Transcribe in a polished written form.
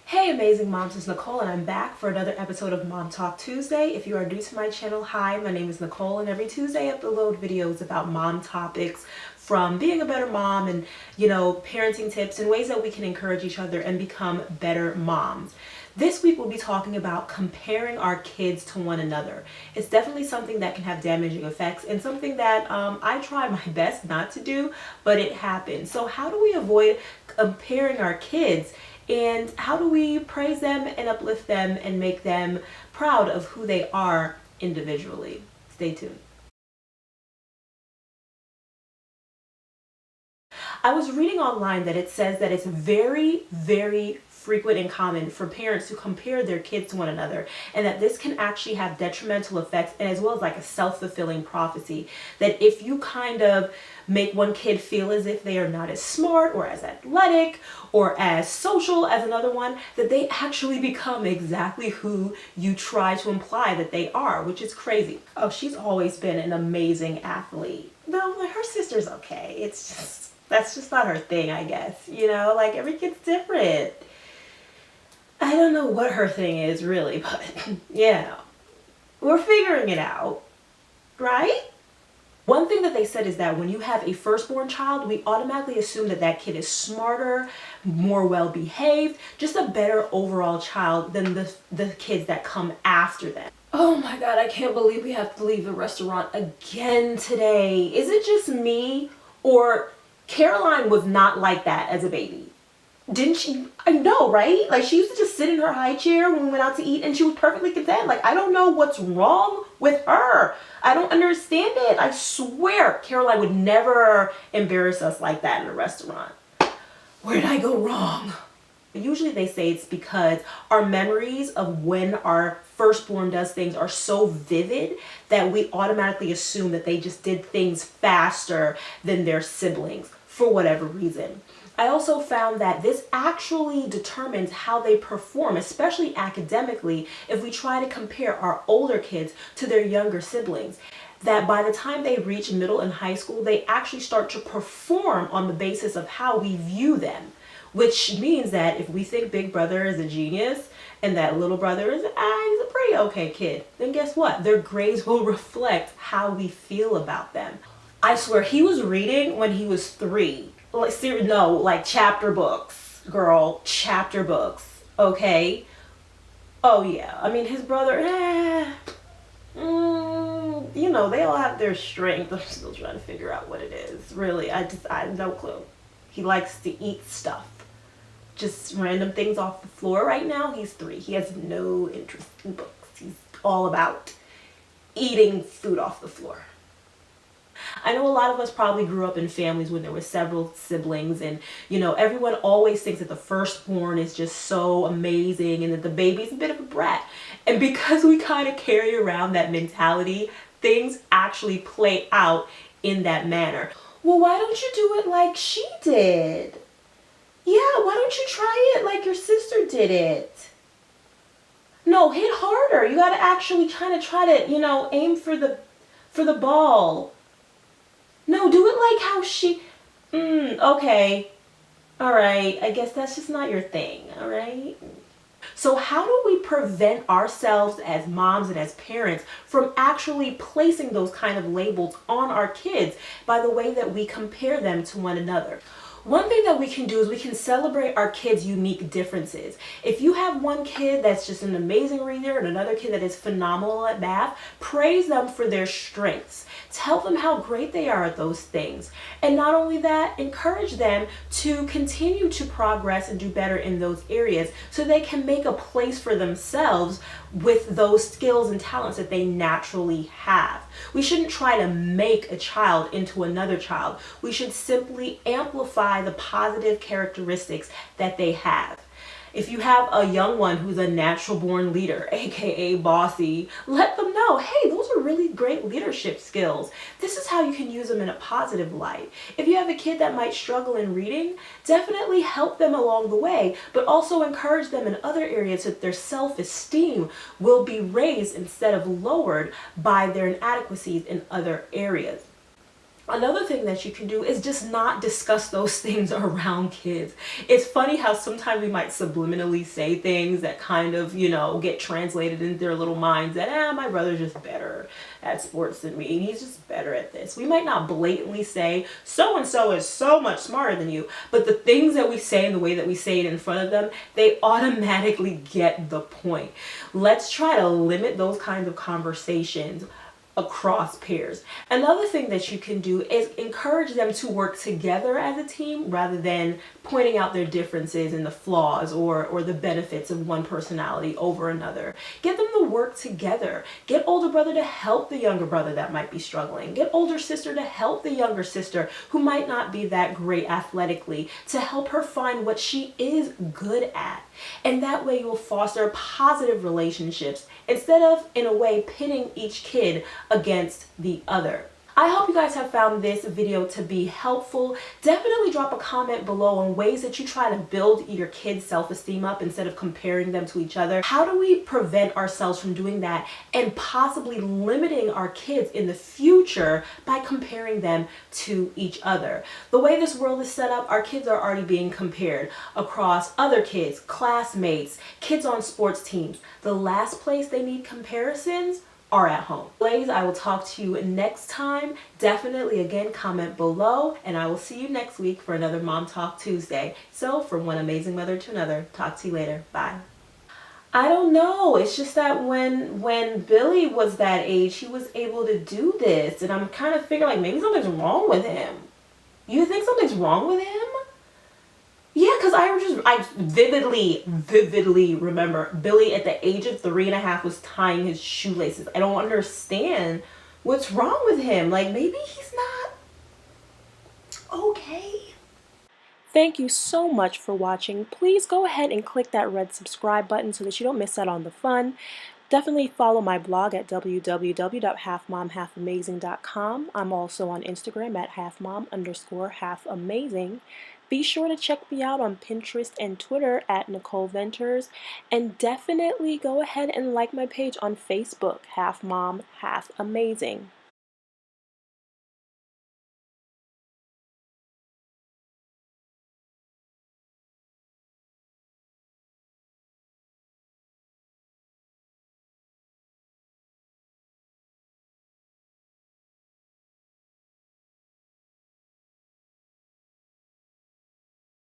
Hey amazing moms, it's Nicole and I'm back for another episode of Mom Talk Tuesday. If you are new to my channel, hi, my name is Nicole and every Tuesday I upload videos about mom topics from being a better mom and, parenting tips and ways that we can encourage each other and become better moms. This week we'll be talking about comparing our kids to one another. It's definitely something that can have damaging effects and something that I try my best not to do, but it happens. So how do we avoid comparing our kids? And how do we praise them and uplift them and make them proud of who they are individually? Stay tuned. I was reading online that it says that it's very, very frequent and common for parents to compare their kids to one another, and that this can actually have detrimental effects, and as well as like a self-fulfilling prophecy, that if you kind of make one kid feel as if they are not as smart or as athletic or as social as another one, that they actually become exactly who you try to imply that they are, which is crazy. Oh, she's always been an amazing athlete. No, her sister's okay. That's just not her thing, I guess. Like every kid's different. I don't know what her thing is really, but we're figuring it out, right? One thing that they said is that when you have a firstborn child, we automatically assume that that kid is smarter, more well-behaved, just a better overall child than the kids that come after them. Oh my God, I can't believe we have to leave the restaurant again today. Is it just me, or Caroline was not like that as a baby? Didn't she? I know, right? Like she used to just sit in her high chair when we went out to eat and she was perfectly content. Like I don't know what's wrong with her. I don't understand it. I swear Caroline would never embarrass us like that in a restaurant. Where did I go wrong? Usually they say it's because our memories of when our firstborn does things are so vivid that we automatically assume that they just did things faster than their siblings for whatever reason. I also found that this actually determines how they perform, especially academically, if we try to compare our older kids to their younger siblings. That by the time they reach middle and high school, they actually start to perform on the basis of how we view them. Which means that if we think big brother is a genius and that little brother is he's a pretty okay kid, then guess what? Their grades will reflect how we feel about them. I swear, he was reading when he was 3. Like chapter books, girl, chapter books, okay? Oh yeah, I mean his brother, they all have their strength. I'm still trying to figure out what it is. Really, I have no clue. He likes to eat stuff. Just random things off the floor. Right now, he's 3. He has no interest in books. He's all about eating food off the floor. I know a lot of us probably grew up in families when there were several siblings and, everyone always thinks that the firstborn is just so amazing and that the baby's a bit of a brat. And because we kind of carry around that mentality, things actually play out in that manner. Well, why don't you do it like she did? Yeah, why don't you try it like your sister did it? No, hit harder. You got to actually try to, aim for the ball. No, do it like how she... okay. All right. I guess that's just not your thing. All right. So how do we prevent ourselves as moms and as parents from actually placing those kind of labels on our kids by the way that we compare them to one another? One thing that we can do is we can celebrate our kids' unique differences. If you have one kid that's just an amazing reader and another kid that is phenomenal at math, praise them for their strengths. Tell them how great they are at those things. And not only that, encourage them to continue to progress and do better in those areas so they can make a place for themselves with those skills and talents that they naturally have. We shouldn't try to make a child into another child. We should simply amplify the positive characteristics that they have. If you have a young one who's a natural born leader, aka bossy, let them know, hey, those are really great leadership skills. This is how you can use them in a positive light. If you have a kid that might struggle in reading, definitely help them along the way, but also encourage them in other areas so that their self-esteem will be raised instead of lowered by their inadequacies in other areas. Another thing that you can do is just not discuss those things around kids. It's funny how sometimes we might subliminally say things that kind of, get translated into their little minds that, my brother's just better at sports than me. He's just better at this. We might not blatantly say, so and so is so much smarter than you, but the things that we say and the way that we say it in front of them, they automatically get the point. Let's try to limit those kinds of conversations across pairs. Another thing that you can do is encourage them to work together as a team rather than pointing out their differences and the flaws or the benefits of one personality over another. Get them to work together. Get older brother to help the younger brother that might be struggling. Get older sister to help the younger sister who might not be that great athletically, to help her find what she is good at. And that way you'll foster positive relationships instead of, in a way, pitting each kid against the other. I hope you guys have found this video to be helpful. Definitely drop a comment below on ways that you try to build your kids' self-esteem up instead of comparing them to each other. How do we prevent ourselves from doing that and possibly limiting our kids in the future by comparing them to each other? The way this world is set up, our kids are already being compared across other kids, classmates, kids on sports teams. The last place they need comparisons are at home. Ladies, I will talk to you next time. Definitely, again, comment below, and I will see you next week for another Mom Talk Tuesday. So, from one amazing mother to another, talk to you later. Bye. I don't know. It's just that when Billy was that age, he was able to do this, and I'm kind of figuring like maybe something's wrong with him. You think something's wrong with him? Yeah, because I vividly remember Billy at the age of 3.5 was tying his shoelaces. I don't understand what's wrong with him. Like, maybe he's not okay. Thank you so much for watching. Please go ahead and click that red subscribe button so that you don't miss out on the fun. Definitely follow my blog at www.halfmomhalfamazing.com. I'm also on Instagram at halfmom_halfamazing. Be sure to check me out on Pinterest and Twitter at Nicole Venters. And definitely go ahead and like my page on Facebook, Half Mom, Half Amazing.